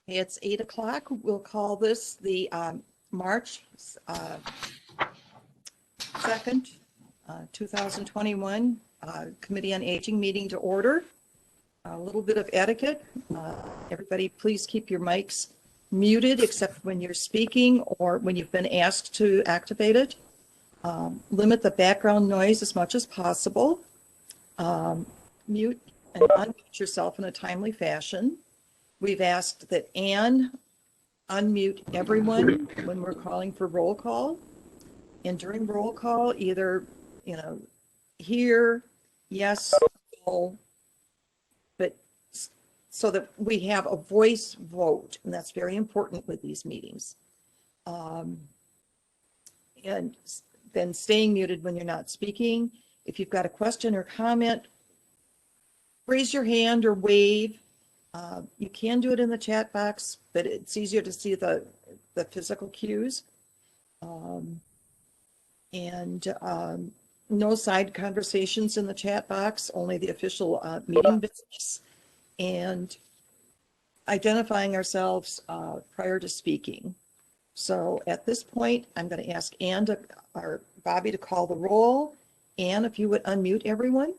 It's 8 o'clock. We'll call this the March 2nd, 2021 Committee on Aging meeting to order. A little bit of etiquette. Everybody, please keep your mics muted except when you're speaking or when you've been asked to activate it. Limit the background noise as much as possible. Mute and unmute yourself in a timely fashion. We've asked that Anne unmute everyone when we're calling for roll call. And during roll call, either, here, yes, no, but so that we have a voice vote. And that's very important with these meetings. And then staying muted when you're not speaking. If you've got a question or comment, raise your hand or wave. You can do it in the chat box, but it's easier to see the physical cues. No side conversations in the chat box, only the official meeting business, and identifying ourselves prior to speaking. So at this point, I'm going to ask Anne or Bobby to call the roll. Anne, if you would unmute everyone.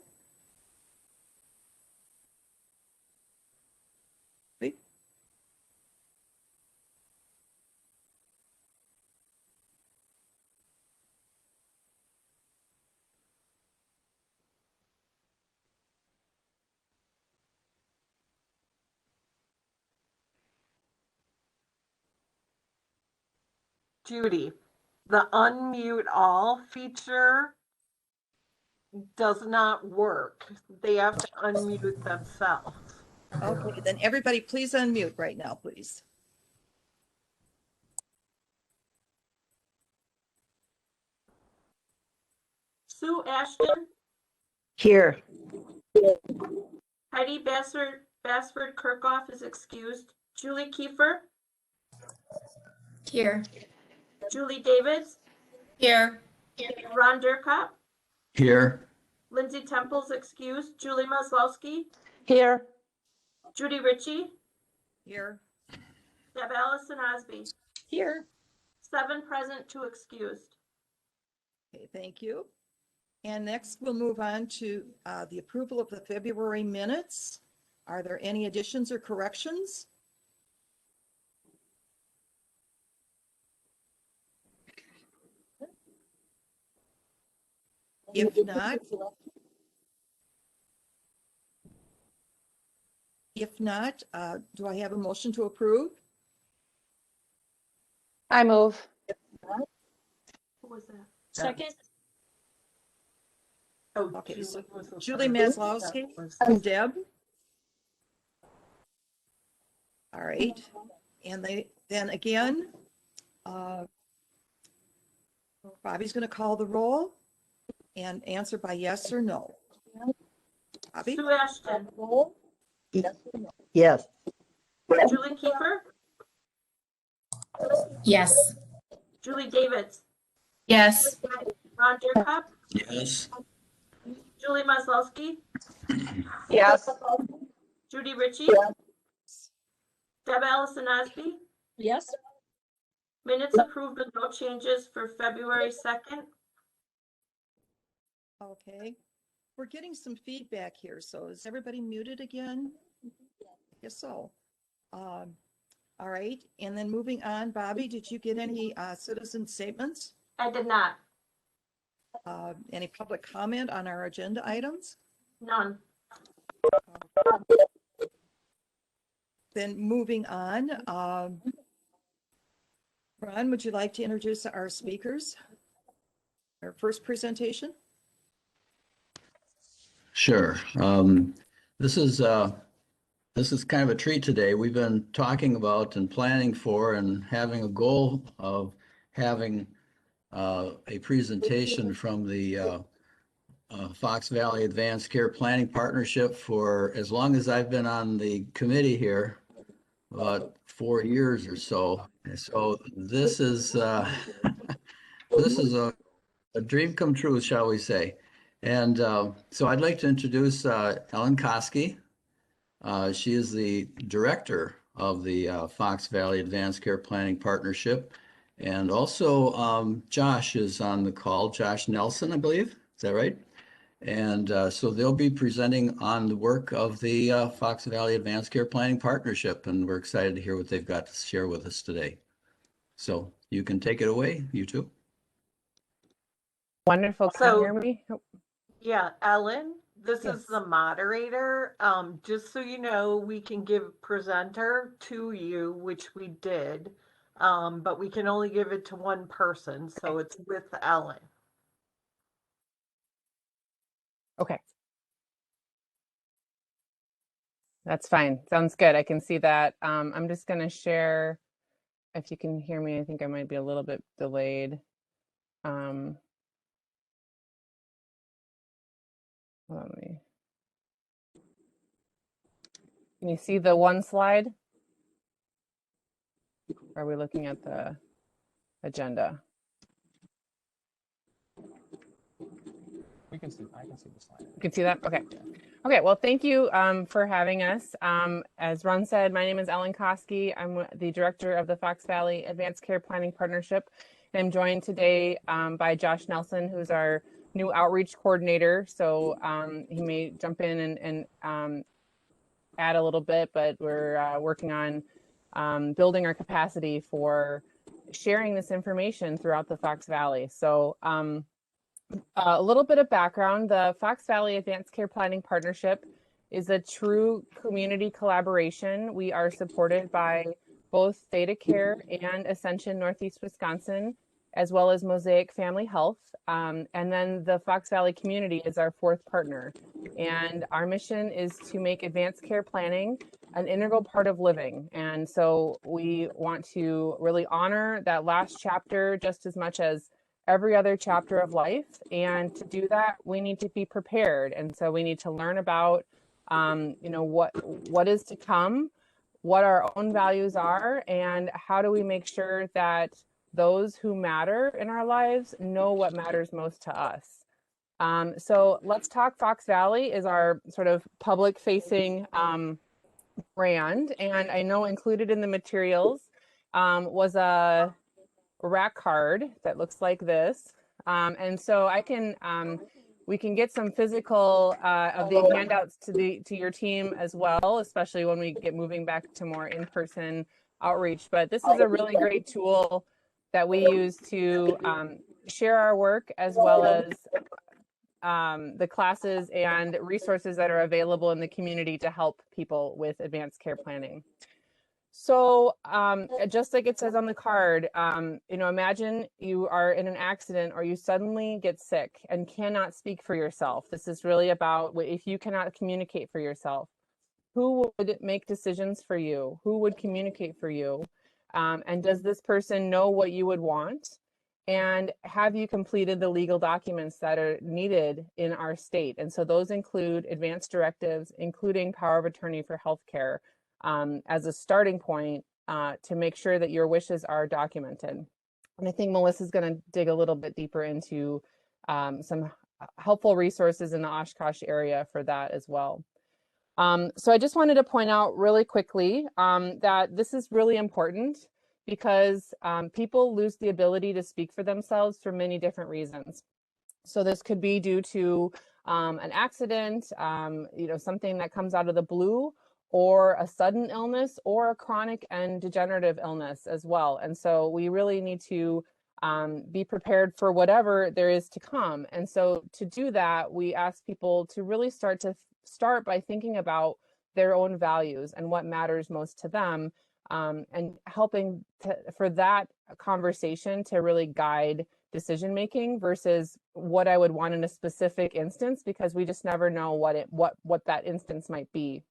Judy, the unmute all feature does not work. They have to unmute themselves. Okay, then everybody please unmute right now, please. Sue Ashton. Here. Heidi Bassford Kirkhoff is excused. Julie Kiefer. Here. Julie Davids. Here. Ron Durkop. Here. Lindsay Temple's excused. Julie Maslowski. Here. Judy Ritchie. Here. Deb Allison Osby. Here. 7 present, 2 excused. Okay, thank you. And next we'll move on to the approval of the February minutes. Are there any additions or corrections? If not, do I have a motion to approve? I move. Who was that? Second. Oh, Okay, so Julie Maslowski and Deb. All right, and then again, Bobby's going to call the roll and answer by yes or no. Bobby? Sue Ashton. Yes. Julie Kiefer. Yes. Julie Davids. Yes. Ron Durkop. Yes. Julie Maslowski. Yes. Judy Ritchie. Deb Allison Osby. Yes. Minutes approved with no changes for February 2nd. Okay, we're getting some feedback here. So is everybody muted again? I guess so. All right, and then moving on, Bobby, did you get any citizen statements? I did not. Any public comment on our agenda items? None. Then moving on, Ron, would you like to introduce our speakers? Our first presentation? Sure. This is kind of a treat today. We've been talking about and planning for and having a goal of having a presentation from the Fox Valley Advanced Care Planning Partnership for as long as I've been on the committee here, about 4 years or so. And so this is this is a dream come true, shall we say. And so I'd like to introduce Ellen Koski. She is the director of the Fox Valley Advanced Care Planning Partnership. And also Josh is on the call, Josh Nelson, I believe. Is that right? And so they'll be presenting on the work of the Fox Valley Advanced Care Planning Partnership, and we're excited to hear what they've got to share with us today. So you can take it away, you two. Wonderful. Can you hear me? Oh, Yeah, Ellen, this Yes. is the moderator. Just so you know, we can give presenter to you, which we did, but we can only give it to one person, so it's with Ellen. okay. That's fine. Sounds good. I can see that. I'm just going to share, if you can hear me, I think I might be a little bit delayed. Hold on, can you see the one slide? Or are we looking at the agenda? I can see the slide. You can see that? Okay. Okay, well, thank you for having us. As Ron said, my name is Ellen Koski. I'm the director of the Fox Valley Advanced Care Planning Partnership. And I'm joined today by Josh Nelson, who's our new outreach coordinator. So he may jump in and add a little bit, but we're working on building our capacity for sharing this information throughout the Fox Valley. So a little bit of background, the Fox Valley Advanced Care Planning Partnership is a true community collaboration. We are supported by both Theta Care and Ascension Northeast Wisconsin, as well as Mosaic Family Health. And then the Fox Valley community is our fourth partner. And our mission is to make advanced care planning an integral part of living. And so we want to really honor that last chapter just as much as every other chapter of life. And to do that, we need to be prepared. And so we need to learn about, what is to come, what our own values are, and how do we make sure that those who matter in our lives know what matters most to us. So Let's Talk Fox Valley is our sort of public facing brand. And I know included in the materials was a rack card that looks like this. And so we can get some physical of the handouts to your team as well, especially when we get moving back to more in-person outreach. But this is a really great tool that we use to share our work, as well as the classes and resources that are available in the community to help people with advanced care planning. So just like it says on the card, imagine you are in an accident or you suddenly get sick and cannot speak for yourself. This is really about if you cannot communicate for yourself, who would make decisions for you? Who would communicate for you? And does this person know what you would want? And have you completed the legal documents that are needed in our state? And so those include advanced directives, including power of attorney for healthcare, as a starting point to make sure that your wishes are documented. And I think Melissa's going to dig a little bit deeper into some helpful resources in the Oshkosh area for that as well. So I just wanted to point out really quickly that this is really important because people lose the ability to speak for themselves for many different reasons. So this could be due to an accident, something that comes out of the blue, or a sudden illness, or a chronic and degenerative illness as well. And so we really need to be prepared for whatever there is to come. And so to do that, we ask people to really start by thinking about their own values and what matters most to them, and helping for that conversation to really guide decision making versus what I would want in a specific instance, because we just never know what that instance might be.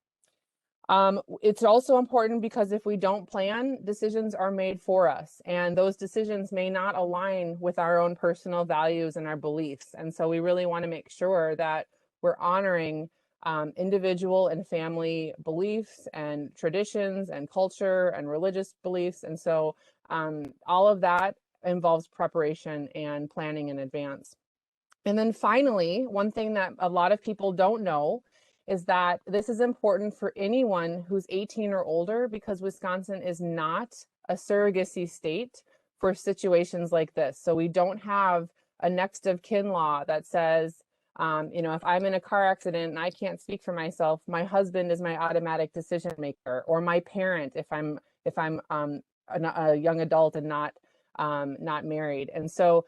It's also important because if we don't plan, decisions are made for us, and those decisions may not align with our own personal values and our beliefs. And so we really want to make sure that we're honoring individual and family beliefs and traditions and culture and religious beliefs. And so all of that involves preparation and planning in advance. And then finally, one thing that a lot of people don't know is that this is important for anyone who's 18 or older, because Wisconsin is not a surrogacy state for situations like this. So we don't have a next of kin law that says, you know, if I'm in a car accident and I can't speak for myself, my husband is my automatic decision maker, or my parent if I'm a young adult and not married. And so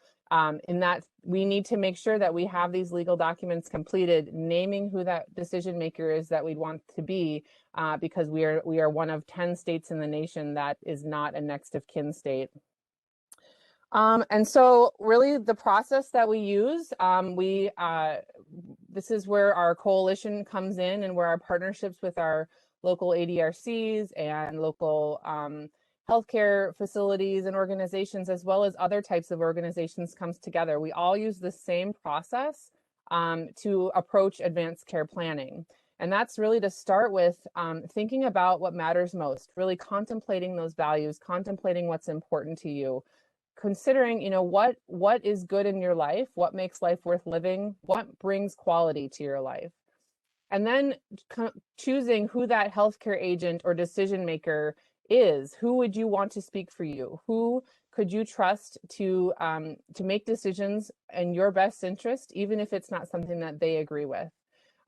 in that, we need to make sure that we have these legal documents completed, naming who that decision maker is that we'd want to be, because we are one of 10 states in the nation that is not a next of kin state. And so really the process that we use, this is where our coalition comes in, and where our partnerships with our local ADRCs and local healthcare facilities and organizations, as well as other types of organizations, comes together. We all use the same process to approach advanced care planning. And that's really to start with thinking about what matters most, really contemplating those values, contemplating what's important to you, considering, you know, what is good in your life, what makes life worth living, what brings quality to your life. And then choosing who that healthcare agent or decision maker is. Who would you want to speak for you? Who could you trust to make decisions in your best interest, even if it's not something that they agree with?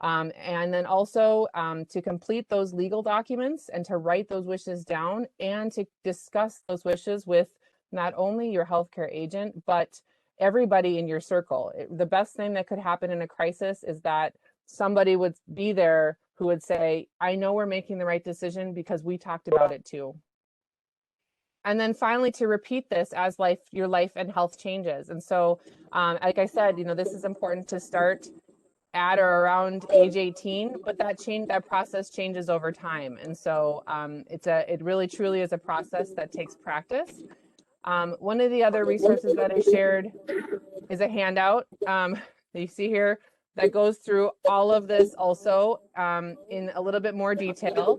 And then also to complete those legal documents and to write those wishes down, and to discuss those wishes with not only your healthcare agent, but everybody in your circle. The best thing that could happen in a crisis is that somebody would be there who would say, I know we're making the right decision because we talked about it too. And then finally, to repeat this as your life and health changes. And so, like I said, you know, this is important to start at or around age 18, but that process changes over time. And so it really truly is a process that takes practice. One of the other resources that I shared is a handout that you see here that goes through all of this also in a little bit more detail.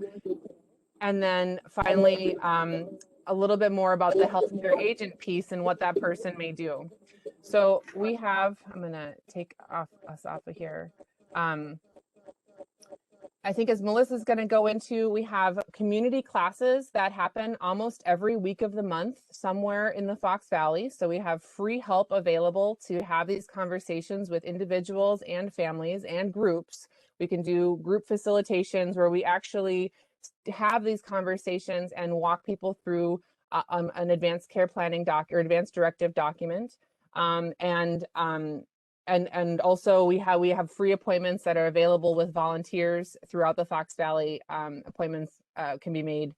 And then finally, a little bit more about the healthcare agent piece and what that person may do. So we have, I'm gonna take us off of here. I think as Melissa's going to go into, we have community classes that happen almost every week of the month somewhere in the Fox Valley. So we have free help available to have these conversations with individuals and families and groups. We can do group facilitations where we actually have these conversations and walk people through an advanced care planning or advanced directive document. And also we have free appointments that are available with volunteers throughout the Fox Valley. Appointments can be made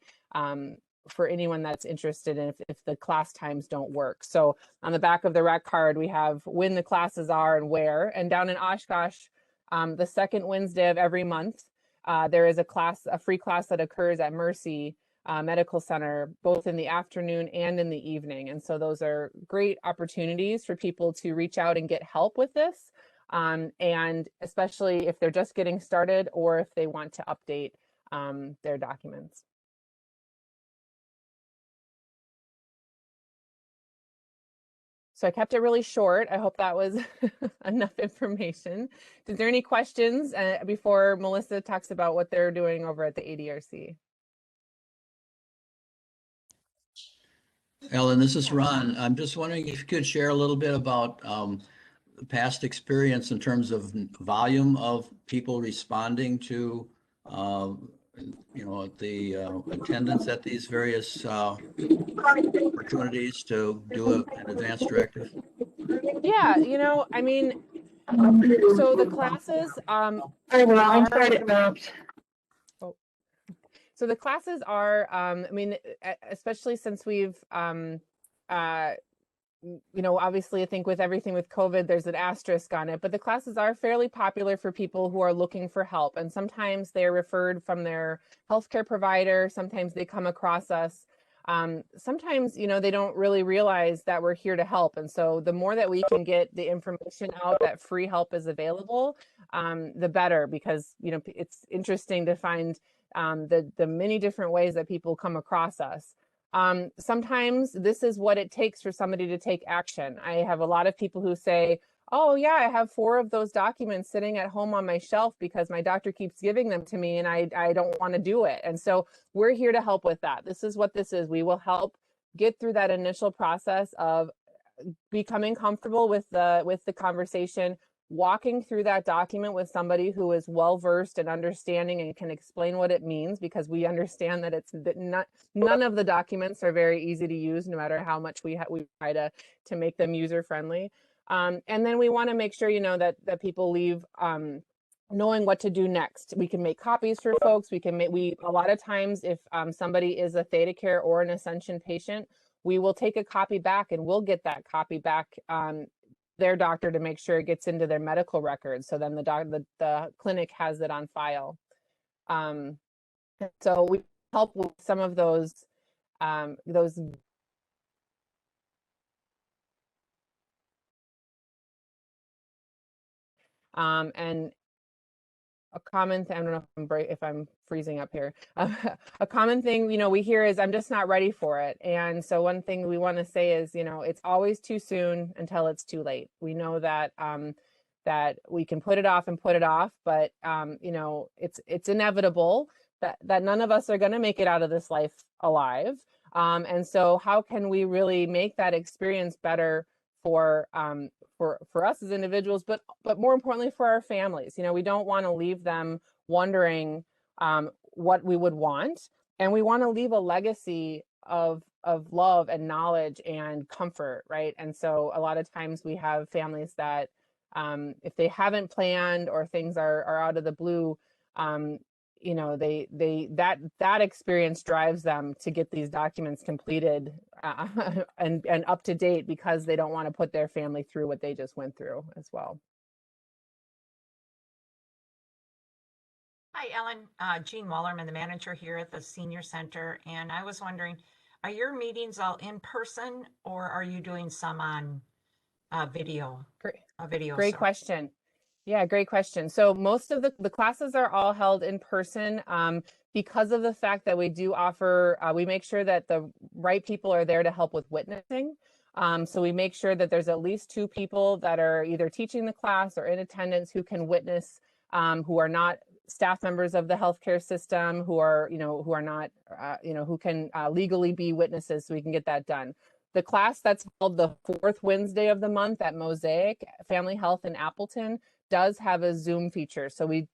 for anyone that's interested in if the class times don't work. So on the back of the rec card, we have when the classes are and where. And down in Oshkosh, the second Wednesday of every month, there is a free class that occurs at Mercy Medical Center, both in the afternoon and in the evening. And so those are great opportunities for people to reach out and get help with this. And especially if they're just getting started or if they want to update their documents. So I kept it really short. I hope that was enough information. Is there any questions before Melissa talks about what they're doing over at the ADRC? Ellen, this is Ron. I'm just wondering if you could share a little bit about past experience in terms of volume of people responding to, the attendance at these various opportunities to do an advanced directive. Yeah, I mean, so the classes So the classes are, I mean, especially since we've, obviously I think with everything with COVID, there's an asterisk on it, but the classes are fairly popular for people who are looking for help. And sometimes they're referred from their healthcare provider. Sometimes they come across us. Sometimes, they don't really realize that we're here to help. And so the more that we can get the information out that free help is available, the better, because, it's interesting to find the many different ways that people come across us. Sometimes this is what it takes for somebody to take action. I have a lot of people who say, oh yeah, I have 4 of those documents sitting at home on my shelf because my doctor keeps giving them to me and I don't want to do it. And so we're here to help with that. This is what this is. We will help get through that initial process of becoming comfortable with the conversation, walking through that document with somebody who is well versed and understanding and can explain what it means, because we understand that none of the documents are very easy to use, no matter how much we try to make them user friendly. And then we want to make sure, that people leave knowing what to do next. We can make copies for folks. A lot of times if somebody is a Theta Care or an Ascension patient, we will take a copy back and we'll get that copy back their doctor to make sure it gets into their medical records. So then the clinic has it on file. So we help with some of those and a common thing, I don't know if I'm freezing up here. A common thing, we hear is, I'm just not ready for it. And so one thing we want to say is, it's always too soon until it's too late. We know that that we can put it off and put it off, but it's inevitable that none of us are going to make it out of this life alive. And so how can we really make that experience better for us as individuals, but more importantly for our families? We don't want to leave them wondering what we would want, and we want to leave a legacy of love and knowledge and comfort, right? And so a lot of times we have families that if they haven't planned or things are out of the blue, that experience drives them to get these documents completed and up to date, because they don't want to put their family through what they just went through as well. Hi, Ellen. Jean Wallerman, the manager here at the Senior Center. And I was wondering, are your meetings all in person or are you doing some on video? Great question. Yeah, great question. So most of the classes are all held in person because of the fact that we do offer, we make sure that the right people are there to help with witnessing. So we make sure that there's at least 2 people that are either teaching the class or in attendance who can witness, who are not staff members of the healthcare system, who are not, who can legally be witnesses, so we can get that done. The class that's held the 4th Wednesday of the month at Mosaic Family Health in Appleton does have a Zoom feature. So we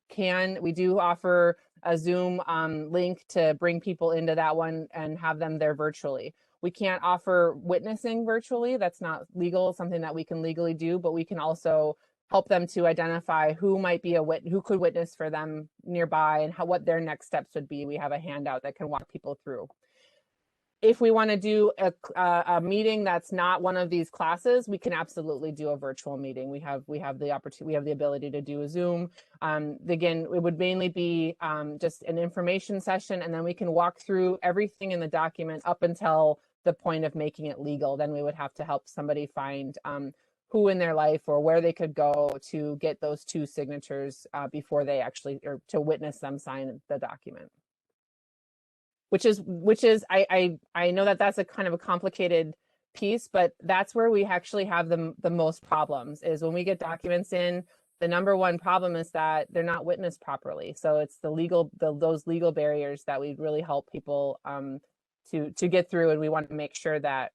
do offer a Zoom link to bring people into that one and have them there virtually. We can't offer witnessing virtually. That's not legal, something that we can legally do, but we can also help them to identify who might be who could witness for them nearby and what their next steps would be. We have a handout that can walk people through. If we want to do a meeting that's not one of these classes, we can absolutely do a virtual meeting. We have the opportunity, we have the ability to do a Zoom. Again, it would mainly be just an information session, and then we can walk through everything in the document up until the point of making it legal. Then we would have to help somebody find who in their life or where they could go to get those 2 signatures before they actually, or to witness them sign the document. Which is I know that that's a kind of a complicated piece, but that's where we actually have the most problems, is when we get documents in. The number one problem is that they're not witnessed properly. So it's those legal barriers that we really help people to get through, and we want to make sure that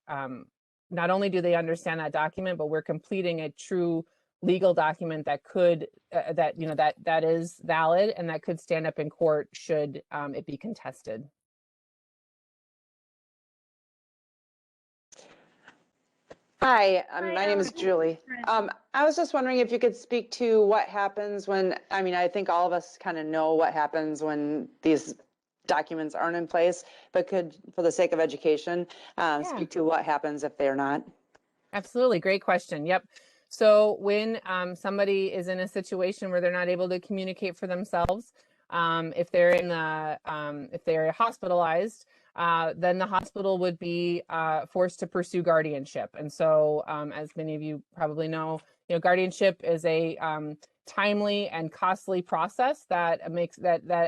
not only do they understand that document, but we're completing a true legal document that could that is valid and that could stand up in court should it be contested. Hi, my name is Julie. I was just wondering if you could speak to what happens when, I think all of us kind of know what happens when these documents aren't in place, but could, for the sake of education, speak to what happens if they're not? Absolutely, great question. Yep. So when somebody is in a situation where they're not able to communicate for themselves, if they're hospitalized, then the hospital would be forced to pursue guardianship. And so, as many of you probably know, guardianship is a timely and costly process that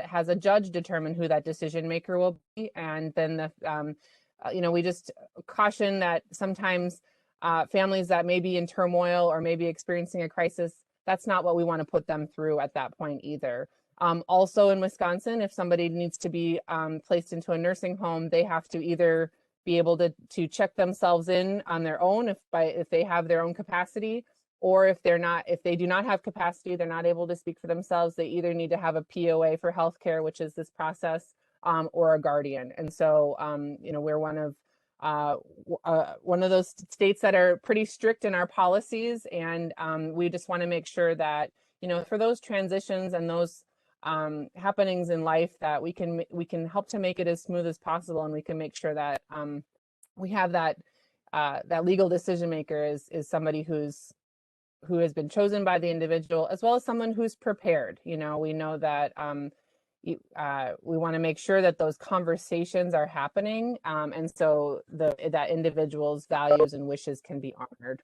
has a judge determine who that decision maker will be. And then we just caution that sometimes families that may be in turmoil or maybe experiencing a crisis, that's not what we want to put them through at that point either. Also in Wisconsin, if somebody needs to be placed into a nursing home, they have to either be able to check themselves in on their own if they have their own capacity, or if they do not have capacity, they're not able to speak for themselves, they either need to have a POA for healthcare, which is this process, or a guardian. And so, we're one of those states that are pretty strict in our policies, and we just want to make sure that, for those transitions and those happenings in life, that we can help to make it as smooth as possible, and we can make sure that we have that legal decision maker is somebody who has been chosen by the individual, as well as someone who's prepared. We know that we want to make sure that those conversations are happening, and so that individual's values and wishes can be honored.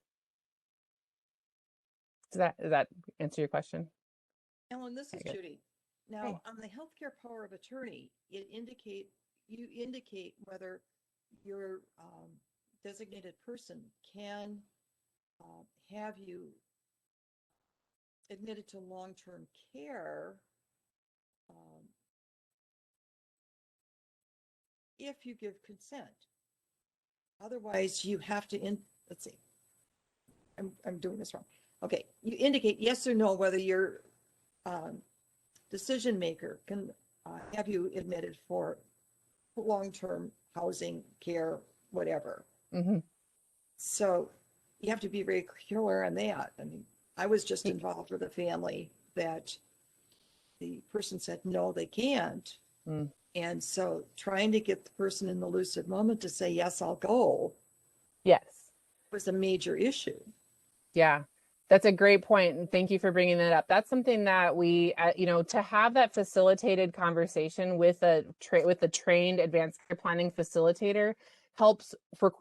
Does that answer your question? Ellen, this is Okay, good. Judy. Now, Hey. on the healthcare power of attorney, you indicate whether your designated person can have you admitted to long-term care if you give consent. Otherwise, you have to let's see. I'm doing this wrong. Okay, you indicate yes or no whether your decision maker can have you admitted for long-term housing, care, whatever. Mm-hmm. So you have to be very clear on that. I mean, I was just involved with a family that the person said, no, they can't. Mm. And so trying to get the person in the lucid moment to say, yes, I'll go, Yes. was a major issue. Yeah, that's a great point, and thank you for bringing that up. That's something that we, to have that facilitated conversation with a trained advanced care planning facilitator helps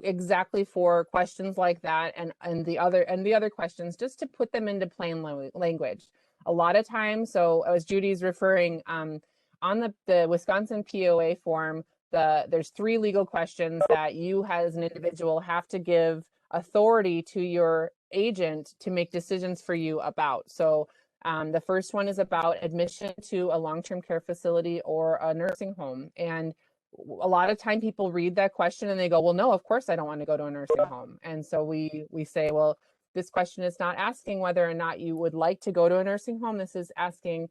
exactly for questions like that, and the other questions, just to put them into plain language. A lot of times, so as Judy's referring, on the Wisconsin POA form, there's 3 legal questions that you as an individual have to give authority to your agent to make decisions for you about. So the first one is about admission to a long-term care facility or a nursing home. And a lot of time people read that question and they go, well, no, of course I don't want to go to a nursing home. And so we say, well, this question is not asking whether or not you would like to go to a nursing home. This is asking,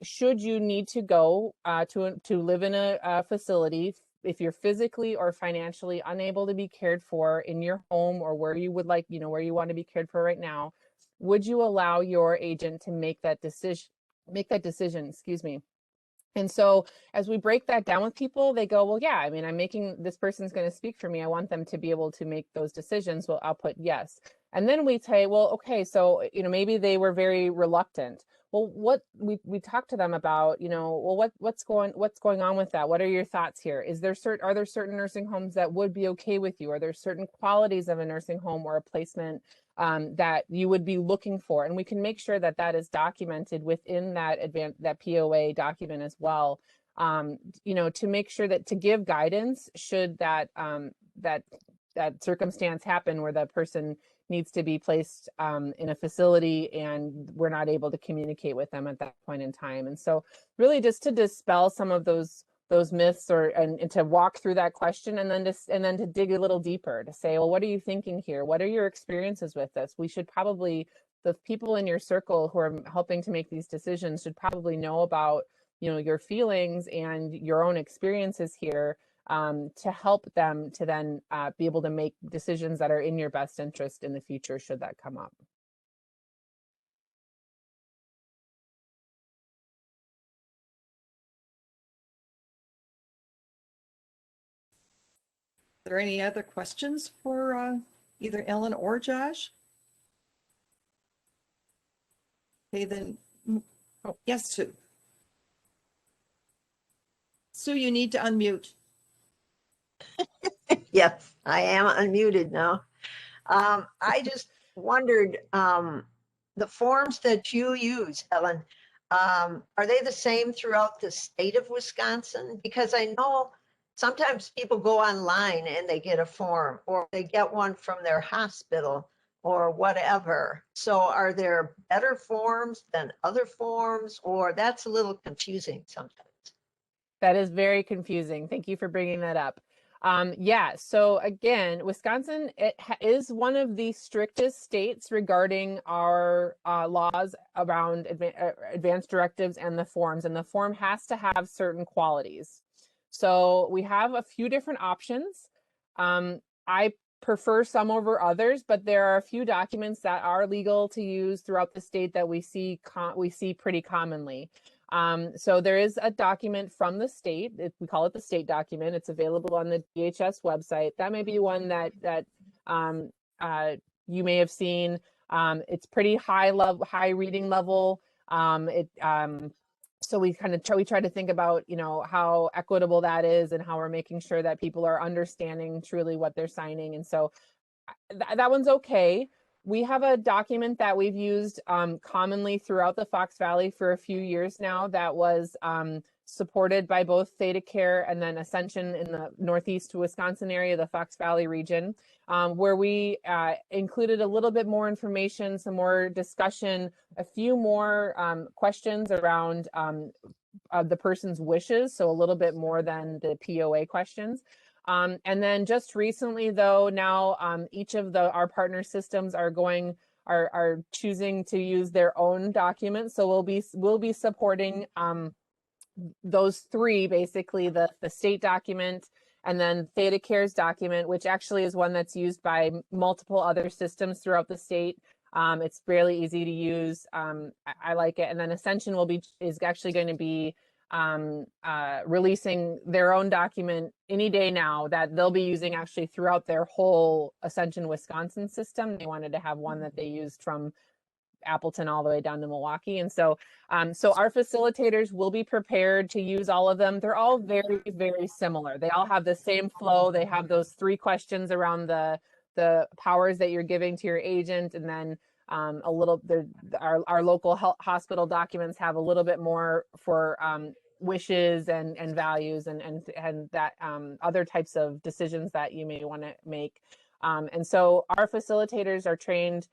should you need to go to live in a facility if you're physically or financially unable to be cared for in your home, or where you would like, where you want to be cared for right now, would you allow your agent to make that decision, excuse me. And so as we break that down with people, they go, well, yeah, I mean, this person's going to speak for me. I want them to be able to make those decisions. Well, I'll put yes. And then we say, well, okay, so, maybe they were very reluctant. Well, what we talked to them about, well, what's going on with that? What are your thoughts here? Are there certain nursing homes that would be okay with you? Are there certain qualities of a nursing home or a placement that you would be looking for? And we can make sure that that is documented within that POA document as well, to make sure that to give guidance should that circumstance happen where that person needs to be placed in a facility and we're not able to communicate with them at that point in time. And so really just to dispel some of those myths, and to walk through that question, and then to dig a little deeper to say, well, what are you thinking here? What are your experiences with this? We should probably, the people in your circle who are helping to make these decisions should probably know about, your feelings and your own experiences here, to help them to then be able to make decisions that are in your best interest in the future, should that come up. Are there any other questions for either Ellen or Josh? Okay, then, yes, Sue. Sue, you need to unmute. Yes, I am unmuted now. I just wondered, the forms that you use, Ellen, are they the same throughout the state of Wisconsin? Because I know sometimes people go online and they get a form, or they get one from their hospital or whatever. So are there better forms than other forms, or that's a little confusing sometimes? That is very confusing. Thank you for bringing that up. Yeah, so again, Wisconsin is one of the strictest states regarding our laws around advanced directives and the forms, and the form has to have certain qualities. So we have a few different options. I prefer some over others, but there are a few documents that are legal to use throughout the state that we see pretty commonly. So there is a document from the state. We call it the state document. It's available on the DHS website. That may be one that you may have seen. It's pretty high reading level. So we try to think about, how equitable that is and how we're making sure that people are understanding truly what they're signing. And so that one's okay. We have a document that we've used commonly throughout the Fox Valley for a few years now that was supported by both Theta Care and then Ascension in the Northeast Wisconsin area, the Fox Valley region, where we included a little bit more information, some more discussion, a few more questions around the person's wishes, so a little bit more than the POA questions. And then just recently, though, now each of our partner systems are choosing to use their own documents. So we'll be supporting those three, basically the state document and then Theta Care's document, which actually is one that's used by multiple other systems throughout the state. It's fairly easy to use. I like it. And then Ascension is actually going to be releasing their own document any day now that they'll be using actually throughout their whole Ascension Wisconsin system. They wanted to have one that they used from Appleton all the way down to Milwaukee. And so our facilitators will be prepared to use all of them. They're all very, very similar. They all have the same flow. They have those three questions around the powers that you're giving to your agent, and then our local hospital documents have a little bit more for wishes and values and that other types of decisions that you may want to make. And so our facilitators are trained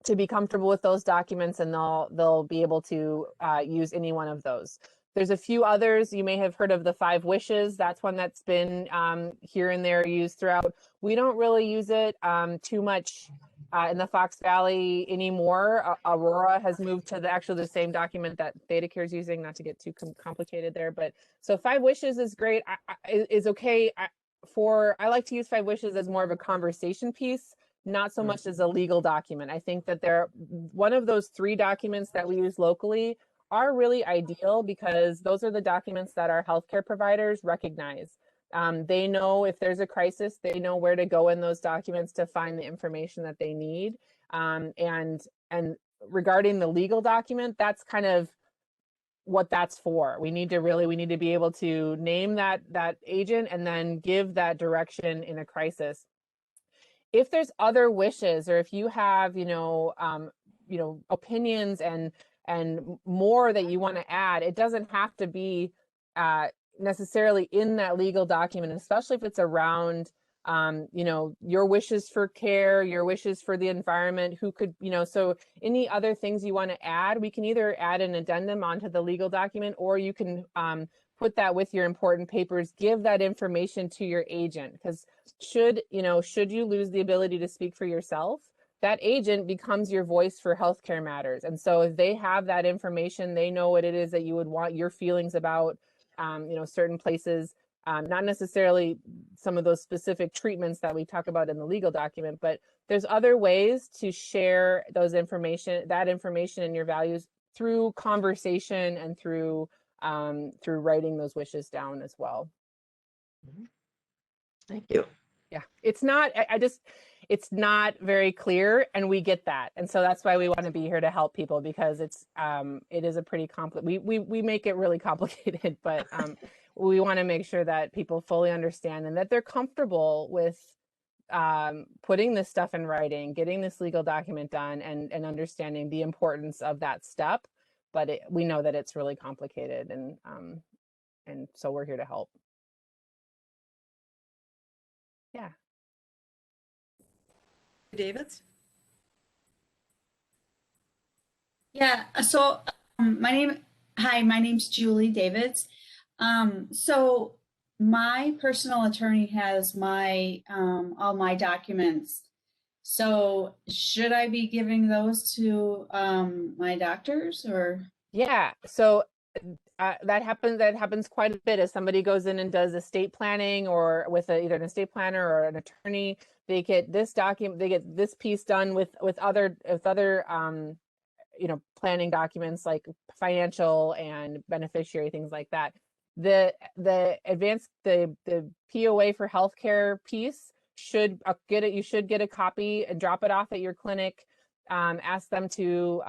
to be comfortable with those documents, and they'll be able to use any one of those. There's a few others. You may have heard of the 5 wishes. That's one that's been here and there used throughout. We don't really use it too much in the Fox Valley anymore. Aurora has moved to the same document that Theta Care is using, not to get too complicated there. But so 5 wishes is great, is okay. I like to use 5 wishes as more of a conversation piece, not so much as a legal document. I think that they're one of those 3 documents that we use locally are really ideal because those are the documents that our healthcare providers recognize. They know if there's a crisis, they know where to go in those documents to find the information that they need. And regarding the legal document, that's kind of what that's for. We need to be able to name that agent and then give that direction in a crisis. If there's other wishes, or if you have, opinions and more that you want to add, it doesn't have to be necessarily in that legal document, especially if it's around, your wishes for care, your wishes for the environment, so any other things you want to add, we can either add an addendum onto the legal document, or you can put that with your important papers, give that information to your agent, because should you lose the ability to speak for yourself, that agent becomes your voice for healthcare matters. And so if they have that information, they know what it is that you would want, your feelings about, certain places, not necessarily some of those specific treatments that we talk about in the legal document, but there's other ways to share that information and your values through conversation and through writing those wishes down as well. Thank you. Yeah, it's not, it's not very clear, and we get that. And so that's why we want to be here to help people, because it is a pretty we make it really complicated, but we want to make sure that people fully understand and that they're comfortable with putting this stuff in writing, getting this legal document done, and understanding the importance of that step. But we know that it's really complicated, and so we're here to help. Yeah. Davids? Yeah, so hi, my name's Julie Davids. So my personal attorney has my all my documents. So should I be giving those to my doctors or? Yeah. So that happens quite a bit as somebody goes in and does estate planning or with either an estate planner or an attorney. They get this document, they get this piece done with other planning documents like financial and beneficiary, things like that. The POA for healthcare piece should get it. You should get a copy and drop it off at your clinic. Ask them to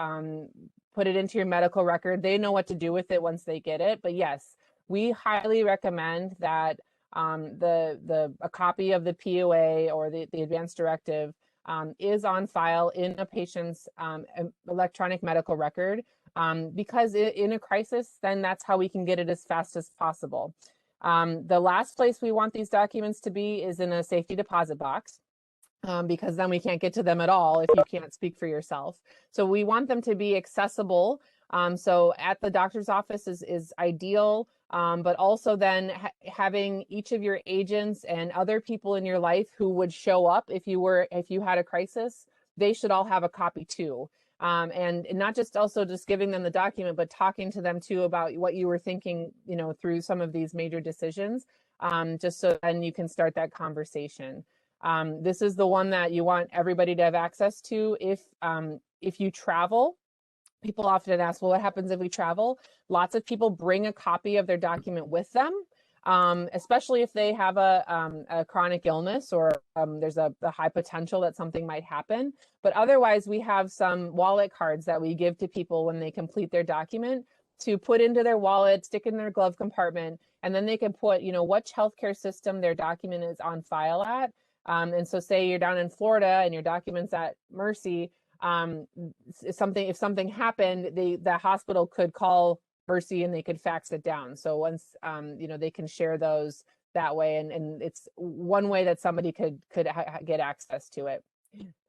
put it into your medical record. They know what to do with it once they get it. But yes, we highly recommend that a copy of the POA or the advanced directive is on file in a patient's electronic medical record, because in a crisis, then that's how we can get it as fast as possible. The last place we want these documents to be is in a safety deposit box, because then we can't get to them at all if you can't speak for yourself. So we want them to be accessible. So at the doctor's office is ideal. But also then having each of your agents and other people in your life who would show up if you had a crisis, they should all have a copy too. And not just giving them the document, but talking to them too about what you were thinking, through some of these major decisions, just so then you can start that conversation. This is the one that you want everybody to have access to. If you travel, people often ask, well, what happens if we travel? Lots of people bring a copy of their document with them, especially if they have a chronic illness or there's a high potential that something might happen. But otherwise, we have some wallet cards that we give to people when they complete their document to put into their wallet, stick in their glove compartment, and then they can put, which healthcare system their document is on file at. And so say you're down in Florida and your document's at Mercy, if something happened, the hospital could call Mercy and they could fax it down. So once they can share those that way, and it's one way that somebody could get access to it.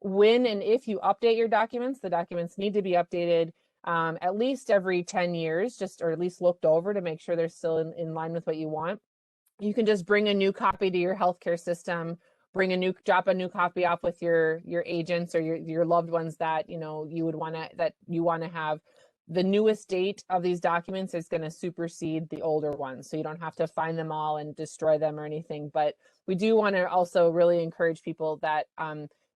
When and if you update your documents, the documents need to be updated at least every 10 years, or at least looked over to make sure they're still in line with what you want. You can just bring a new copy to your healthcare system, drop a new copy off with your agents or your loved ones that you want to have. The newest date of these documents is going to supersede the older ones, so you don't have to find them all and destroy them or anything. But we do want to also really encourage people that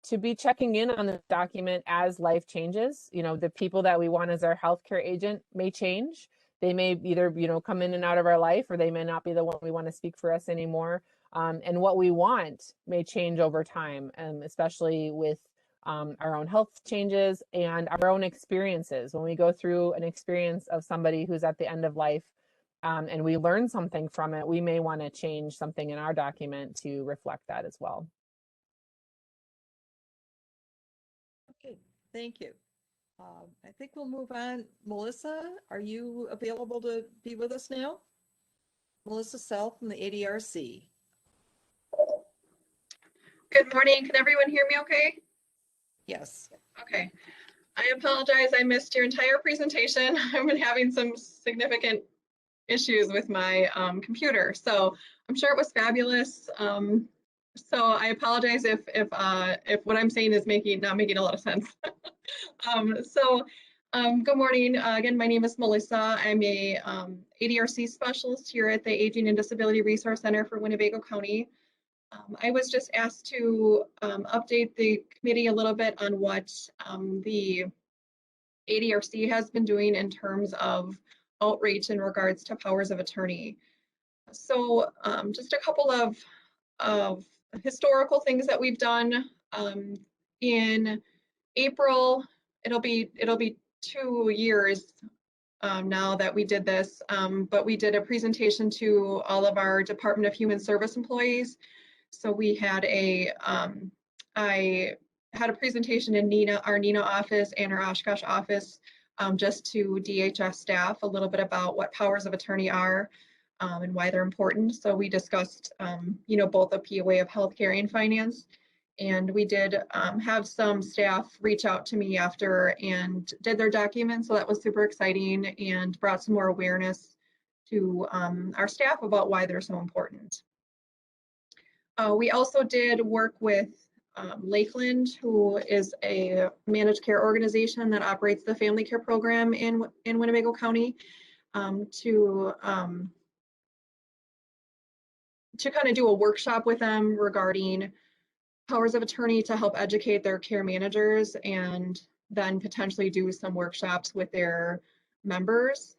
to be checking in on the document as life changes. The people that we want as our healthcare agent may change. They may either come in and out of our life, or they may not be the one we want to speak for us anymore. And what we want may change over time, especially with our own health changes and our own experiences. When we go through an experience of somebody who's at the end of life, and we learn something from it, we may want to change something in our document to reflect that as well. Okay, thank you. I think we'll move on. Melissa, are you available to be with us now? Melissa Self from the ADRC. Good morning. Can everyone hear me okay? Yes. Okay. I apologize. I missed your entire presentation. I've been having some significant issues with my computer, so I'm sure it was fabulous. So I apologize if what I'm saying is not making a lot of sense. Good morning. Again, my name is Melissa. I'm a ADRC specialist here at the Aging and Disability Resource Center for Winnebago County. I was just asked to update the committee a little bit on what the ADRC has been doing in terms of outreach in regards to powers of attorney. So just a couple of historical things that we've done. In April, it'll be 2 years now that we did this, but we did a presentation to all of our Department of Human Service employees. So we had I had a presentation in our Neenah office and our Oshkosh office, just to DHS staff, a little bit about what powers of attorney are. and why they're important. So we discussed, you know, both a POA of healthcare and finance. And we did have some staff reach out to me after and did their documents. So that was super exciting and brought some more awareness to our staff about why they're so important. We also did work with Lakeland, who is a managed care organization that operates the family care program in Winnebago County, to kind of do a workshop with them regarding powers of attorney to help educate their care managers, and then potentially do some workshops with their members.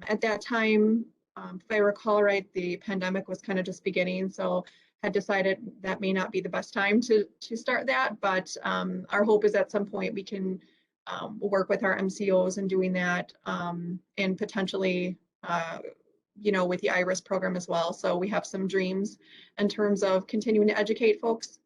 At that time, if I recall right, the pandemic was kind of just beginning, so had decided that may not be the best time to start that, but our hope is at some point we can work with our MCOs in doing that, and potentially you know, with the IRIS program as well. So we have some dreams in terms of continuing to educate folks.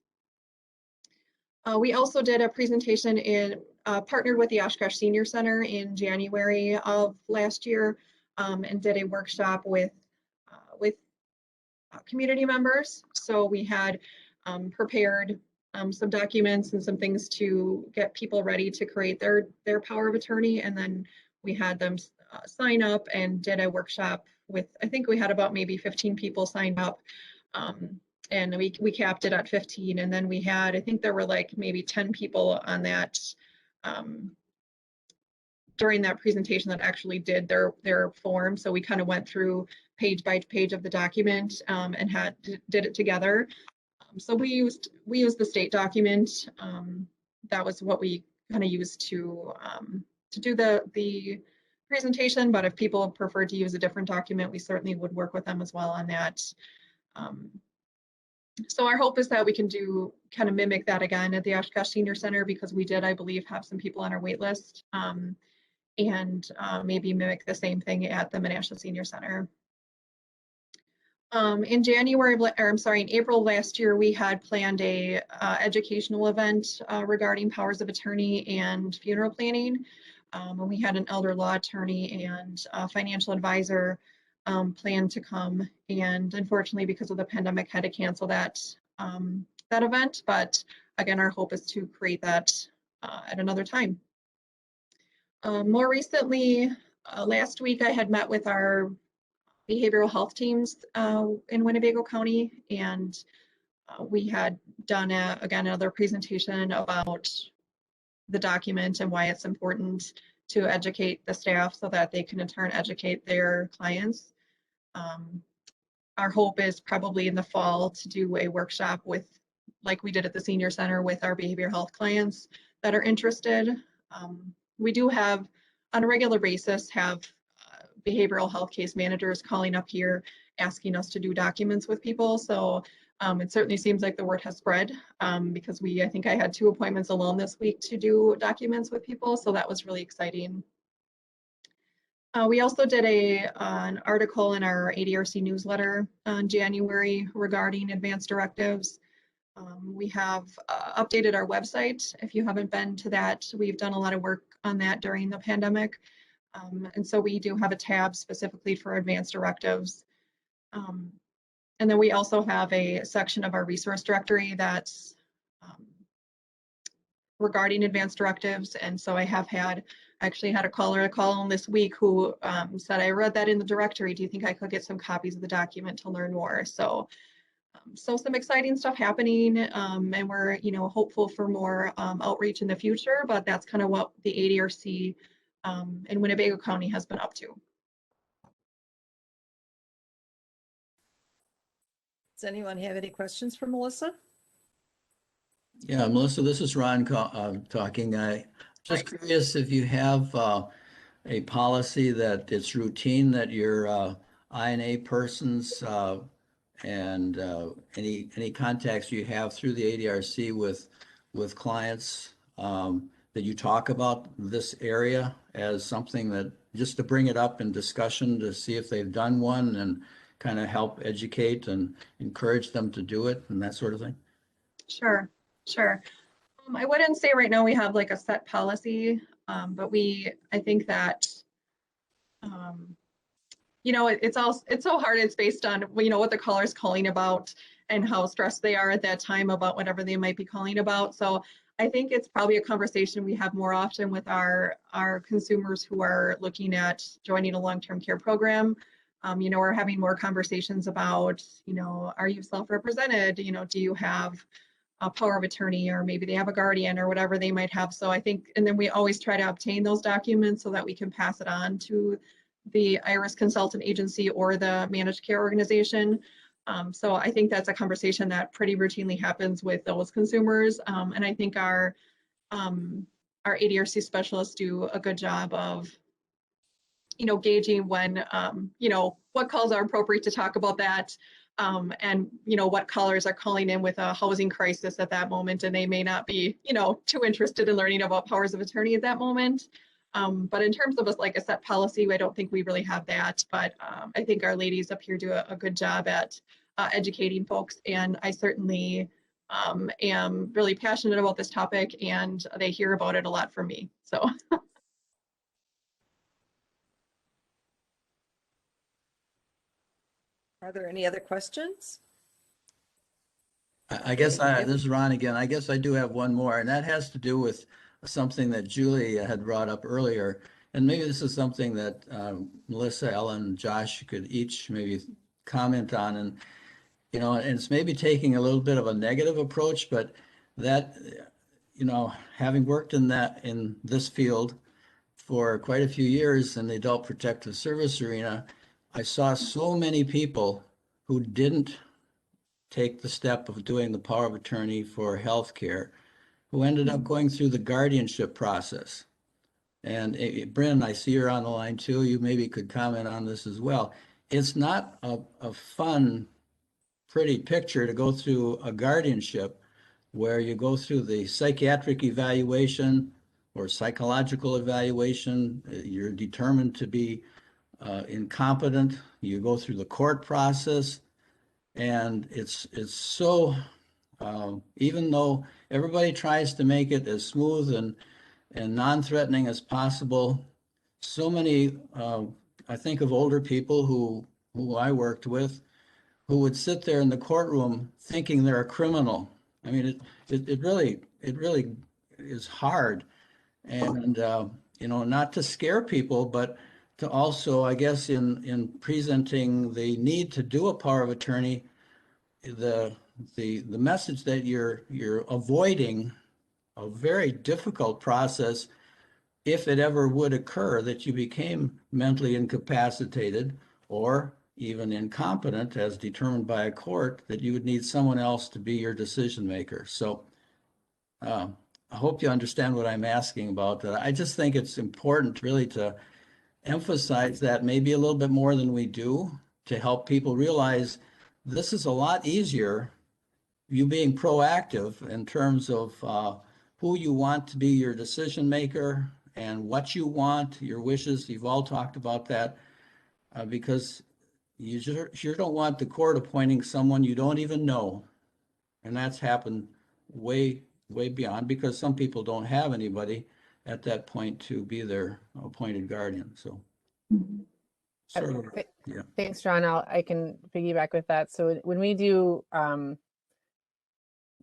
We also did a presentation in partnered with the Oshkosh Senior Center in January of last year, and did a workshop with community members. So we had prepared some documents and some things to get people ready to create their power of attorney, and then we had them sign up and did a workshop with, I think we had about maybe 15 people signed up. And we capped it at 15, and then we had, I think there were like maybe 10 people on that during that presentation that actually did their form. So we kind of went through page by page of the document, and did it together. So we used the state document. That was what we kind of used to do the presentation, but if people prefer to use a different document, we certainly would work with them as well on that. So our hope is that we can do kind of mimic that again at the Oshkosh Senior Center, because we did, I believe, have some people on our wait list, and maybe mimic the same thing at the Menasha Senior Center. In January, or I'm sorry, in April last year, we had planned a educational event regarding powers of attorney and funeral planning. And we had an elder law attorney and a financial advisor plan to come, and unfortunately, because of the pandemic, had to cancel that event. But again, our hope is to create that at another time. More recently, last week, I had met with our behavioral health teams in Winnebago County, and we had done again another presentation about the document and why it's important to educate the staff so that they can in turn educate their clients. Our hope is probably in the fall to do a workshop with, like we did at the senior center, with our behavioral health clients that are interested. We do have, on a regular basis, have behavioral health case managers calling up here asking us to do documents with people. So it certainly seems like the word has spread, because I think I had 2 appointments alone this week to do documents with people. So that was really exciting. We also did an article in our ADRC newsletter in January regarding advanced directives. We have updated our website. If you haven't been to that, we've done a lot of work on that during the pandemic. And so we do have a tab specifically for advanced directives. And then we also have a section of our resource directory that's regarding advanced directives. And so I actually had a caller call on this week who said, I read that in the directory. Do you think I could get some copies of the document to learn more? So some exciting stuff happening, and we're hopeful for more outreach in the future, but that's kind of what the ADRC in Winnebago County has been up to. Does anyone have any questions for Melissa? Yeah, Melissa, this is Ron talking. Just curious if you have a policy that it's routine that your INA persons and any contacts you have through the ADRC with clients, that you talk about this area as something that, just to bring it up in discussion to see if they've done one and kind of help educate and encourage them to do it and that sort of thing? Sure. I wouldn't say right now we have like a set policy, but I think that you know, it's so hard. It's based on, you know, what the caller is calling about and how stressed they are at that time about whatever they might be calling about. So I think it's probably a conversation we have more often with our consumers who are looking at joining a long-term care program. You know, we're having more conversations about, you know, are you self-represented? You know, do you have a power of attorney, or maybe they have a guardian or whatever they might have. So I think, and then we always try to obtain those documents so that we can pass it on to the IRIS consultant agency or the managed care organization. So I think that's a conversation that pretty routinely happens with those consumers. And I think our ADRC specialists do a good job of, you know, gauging when, you know, what calls are appropriate to talk about that. And, you know, what callers are calling in with a housing crisis at that moment, and they may not be, you know, too interested in learning about powers of attorney at that moment. But in terms of like a set policy, I don't think we really have that. But I think our ladies up here do a good job at educating folks. And I certainly am really passionate about this topic, and they hear about it a lot from me. So. Are there any other questions? I guess this is Ron again. I guess I do have one more, and that has to do with something that Julie had brought up earlier. And maybe this is something that Melissa, Ellen, Josh could each maybe comment on. And, you know, and it's maybe taking a little bit of a negative approach, but that, you know, having worked in this field for quite a few years in the adult protective service arena, I saw so many people who didn't take the step of doing the power of attorney for healthcare, who ended up going through the guardianship process. And Bryn, I see you're on the line too. You maybe could comment on this as well. It's not a fun, pretty picture to go through a guardianship where you go through the psychiatric evaluation or psychological evaluation. You're determined to be incompetent. You go through the court process, and it's so, even though everybody tries to make it as smooth and non-threatening as possible, so many, I think of older people who I worked with, who would sit there in the courtroom thinking they're a criminal. I mean, it really is hard. And, you know, not to scare people, but to also, I guess, in presenting the need to do a power of attorney, the message that you're avoiding a very difficult process, if it ever would occur that you became mentally incapacitated or even incompetent as determined by a court, that you would need someone else to be your decision maker. So I hope you understand what I'm asking about. That I just think it's important really to emphasize that maybe a little bit more than we do, to help people realize this is a lot easier, you being proactive in terms of who you want to be your decision maker and what you want, your wishes. You've all talked about that, because you sure don't want the court appointing someone you don't even know. And that's happened way beyond, because some people don't have anybody at that point to be their appointed guardian. So sort of, yeah. Thanks, John. I can piggyback with that. So when we do a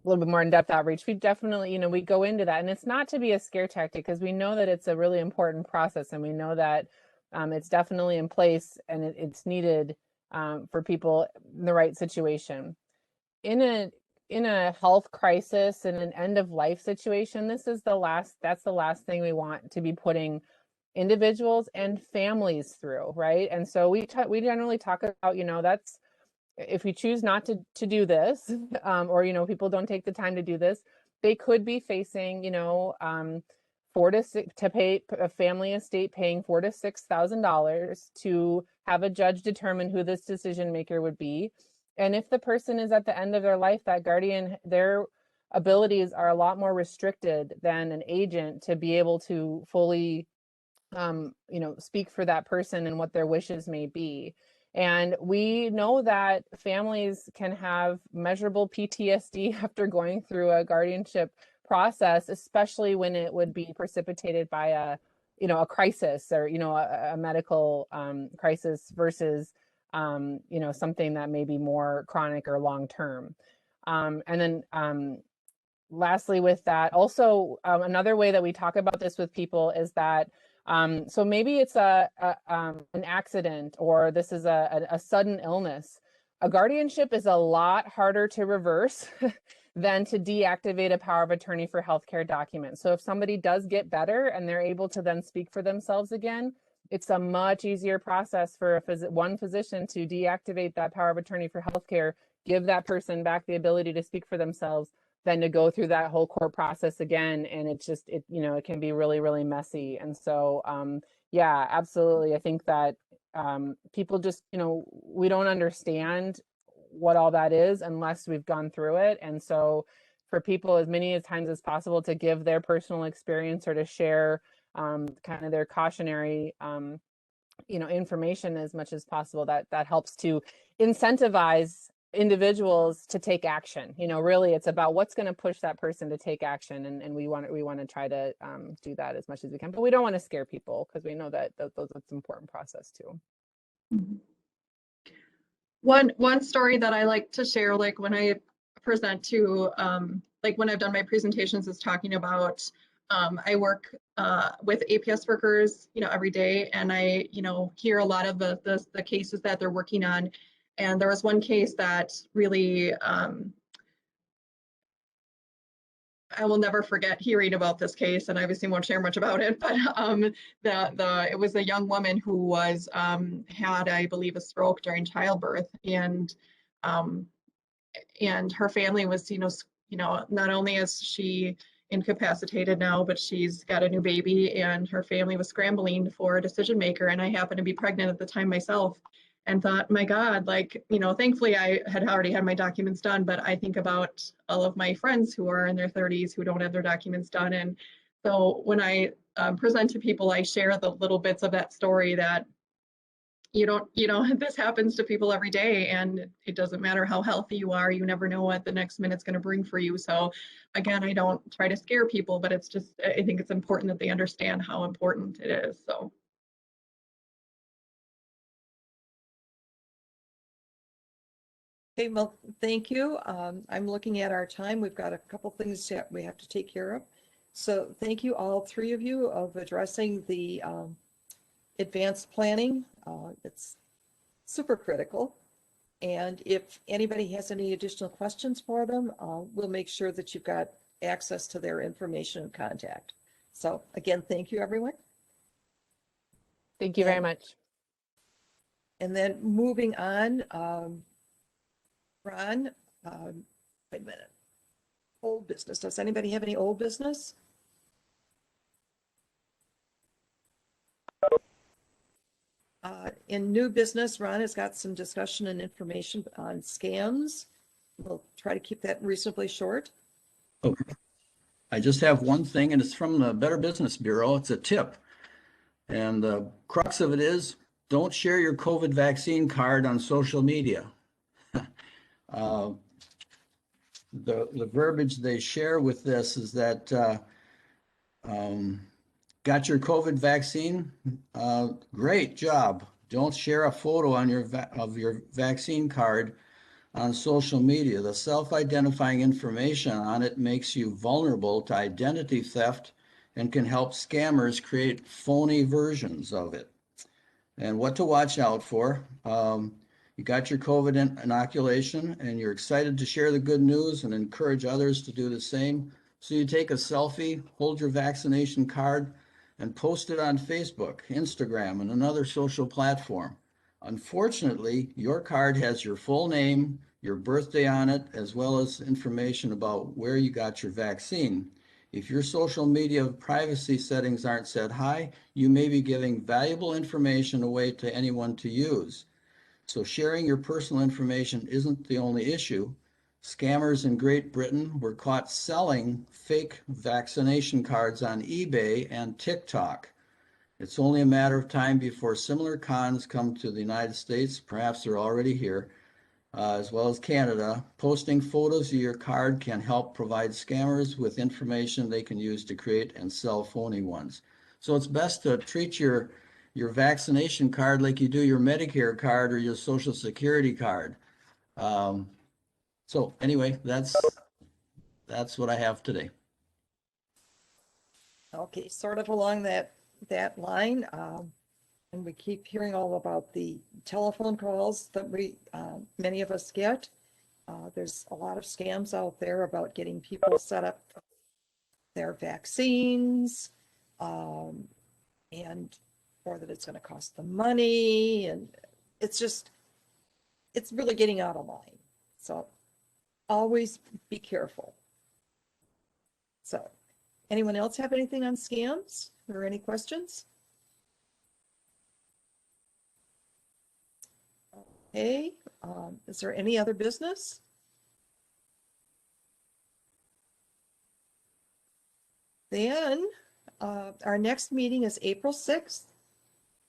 little bit more in-depth outreach, we definitely, you know, we go into that, and it's not to be a scare tactic, because we know that it's a really important process, and we know that it's definitely in place, and it's needed for people in the right situation. In a health crisis and an end of life situation, that's the last thing we want to be putting individuals and families through, right? And so we generally talk about, you know, that's, if we choose not to do this, or, you know, people don't take the time to do this, they could be facing, you know, to pay a family estate paying $4,000 to $6,000 to have a judge determine who this decision maker would be. And if the person is at the end of their life, that guardian, their abilities are a lot more restricted than an agent to be able to fully, you know, speak for that person and what their wishes may be. And we know that families can have measurable PTSD after going through a guardianship process, especially when it would be precipitated by a crisis or, a medical crisis versus, something that may be more chronic or long term. And then lastly with that, also another way that we talk about this with people is that, so maybe it's an accident or this is a sudden illness. A guardianship is a lot harder to reverse than to deactivate a power of attorney for healthcare documents. So if somebody does get better and they're able to then speak for themselves again, it's a much easier process for one physician to deactivate that power of attorney for healthcare, give that person back the ability to speak for themselves, than to go through that whole court process again. And it can be really, really messy. And so, yeah, absolutely. I think that people just, we don't understand what all that is unless we've gone through it. And so for people as many times as possible to give their personal experience or to share kind of their cautionary information as much as possible, that helps to incentivize individuals to take action. Really it's about what's going to push that person to take action, and we want to try to do that as much as we can, but we don't want to scare people because we know that that's an important process too. One story that I like to share, like when I present to, like when I've done my presentations, is talking about, I work with APS workers, every day, and I, hear a lot of the cases that they're working on. And there was one case that really, I will never forget hearing about this case, and I obviously won't share much about it, but it was a young woman who was had, I believe, a stroke during childbirth, and her family was, not only is she incapacitated now, but she's got a new baby, and her family was scrambling for a decision maker, and I happened to be pregnant at the time myself, and thought, my God, thankfully I had already had my documents done, but I think about all of my friends who are in their 30s who don't have their documents done. And so when I present to people, I share the little bits of that story that this happens to people every day, and it doesn't matter how healthy you are, you never know what the next minute's going to bring for you. So again, I don't try to scare people, but it's just, I think it's important that they understand how important it is. So. Okay, well, thank you. I'm looking at our time. We've got a couple things that we have to take care of. So thank you, all three of you, of addressing the advanced planning. It's super critical. And if anybody has any additional questions for them, we'll make sure that you've got access to their information and contact. So again, thank you, everyone. Thank you very much. And then moving on, Ron, wait a minute. Old business. Does anybody have any old business? In new business, Ron has got some discussion and information on scams. We'll try to keep that reasonably short. Okay. I just have one thing, and it's from the Better Business Bureau. It's a tip. And the crux of it is, don't share your COVID vaccine card on social media. The verbiage they share with this is that got your COVID vaccine? Great job. Don't share a photo on of your vaccine card on social media. The self-identifying information on it makes you vulnerable to identity theft and can help scammers create phony versions of it. And what to watch out for. You got your COVID inoculation and you're excited to share the good news and encourage others to do the same. So you take a selfie, hold your vaccination card, and post it on Facebook, Instagram, and another social platform. Unfortunately, your card has your full name, your birthday on it, as well as information about where you got your vaccine. If your social media privacy settings aren't set high, you may be giving valuable information away to anyone to use. So sharing your personal information isn't the only issue. Scammers in Great Britain were caught selling fake vaccination cards on eBay and TikTok. It's only a matter of time before similar cons come to the United States. Perhaps they're already here, as well as Canada. Posting photos of your card can help provide scammers with information they can use to create and sell phony ones. So it's best to treat your vaccination card like you do your Medicare card or your Social Security card. So anyway, that's what I have today. Okay, sort of along that line, and we keep hearing all about the telephone calls that many of us get. There's a lot of scams out there about getting people set up for their vaccines, and or that it's going to cost them money, and it's really getting out of line. So always be careful. So, anyone else have anything on scams or any questions? Okay, is there any other business? Then our next meeting is April 6th.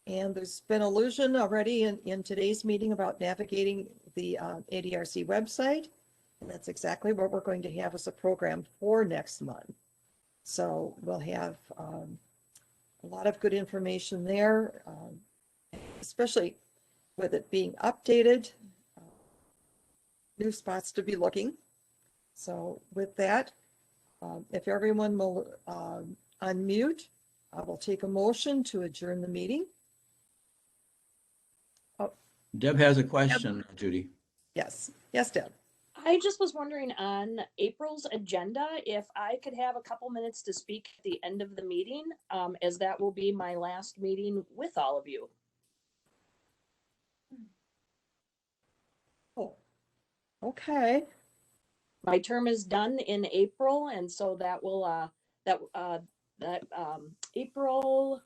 And there's been allusion already in today's meeting about navigating the ADRC website. And that's exactly what we're going to have as a program for next month. So we'll have a lot of good information there, especially with it being updated, new spots to be looking. So with that, if everyone will unmute, I will take a motion to adjourn the meeting. Deb has a question, Judy. Yes, yes, Deb. I just was wondering on April's agenda, if I could have a couple minutes to speak at the end of the meeting, as that will be my last meeting with all of you. Oh, okay. My term is done in April, and so that will, April,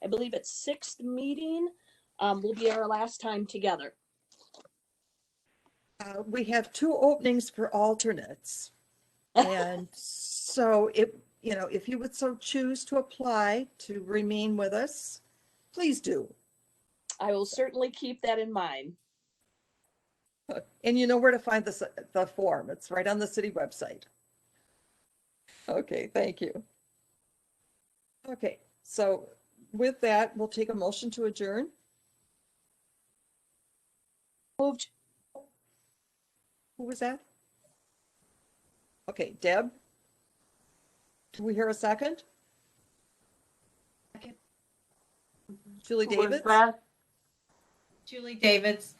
I believe it's 6th meeting, will be our last time together. We have 2 openings for alternates. And so if you would so choose to apply to remain with us, please do. I will certainly keep that in mind. And you know where to find the form. It's right on the city website. Okay, thank you. Okay, so with that, we'll take a motion to adjourn. Moved. Who was that? Okay, Deb? Do we hear a second? Second. Julie Who was Davids? that? Julie Davids.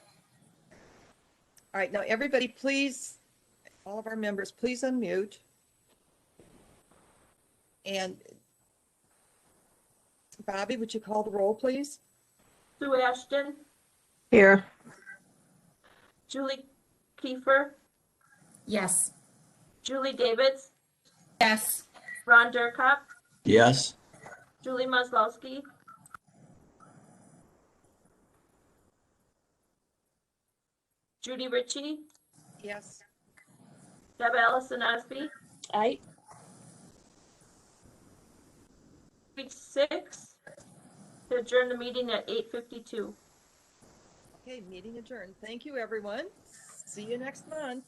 All right, now everybody, please, all of our members, please unmute. And Bobby, would you call the roll, please? Sue Ashton, Here. Julie Kiefer, Yes. Julie Davids, Yes. Ron Durkop, Yes. Julie Maslowski, Judy Ritchie, Yes. Deb Allison Osby. Aye. Page 6 to adjourn the meeting at 8:52. Okay, meeting adjourned. Thank you, everyone. See you next month.